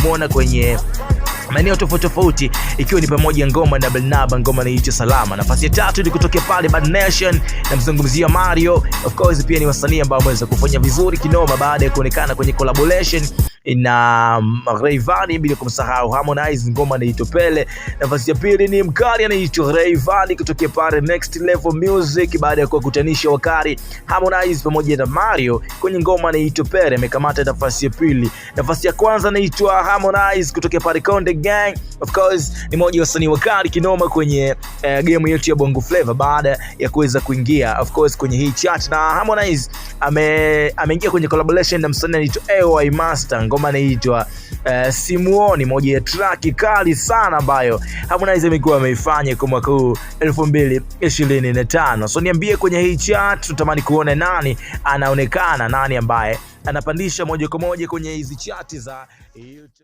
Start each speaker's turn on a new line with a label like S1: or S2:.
S1: muona kwenye maeneo tofauti ikiwa ni pamoja ngoma na Barnaba, ngoma inaitwa Salama. Nafasi ya 3 ni kutokea pale Bad Nation, namzungumzia Mario. Of course pia ni wasanii ambao wameweza kufanya vizuri kinoma baada ya kuonekana kwenye collaboration na Rayvanny, bila kumsahau Harmonize, ngoma inaitwa Pele. Nafasi ya 2 ni mkali anaitwa Rayvanny kutokea pale Next Level Music, baada ya kuwakutanisha wakari Harmonize pamoja na Mario kwenye ngoma inaitwa Pele, amekamata nafasi ya 2. Nafasi ya kwanza inaitwa Harmonize kutokea pale Konde Gang. Of course ni mmoja wa wasanii wakali kinoma kwenye game yetu ya Bongo Flava baada ya kuweza kuingia of course kwenye hii chart, na Harmonize ameingia kwenye collaboration na msanii anaitwa AY Master, ngoma inaitwa Simuoni, moja ya track kali sana ambayo Harmonize amekuwa ameifanya kwa mwaka huu 2025. So niambie kwenye hii chart tunatamani kuona nani anaonekana, nani ambaye anapandisha moja kwa moja kwenye hizi chart za YouTube.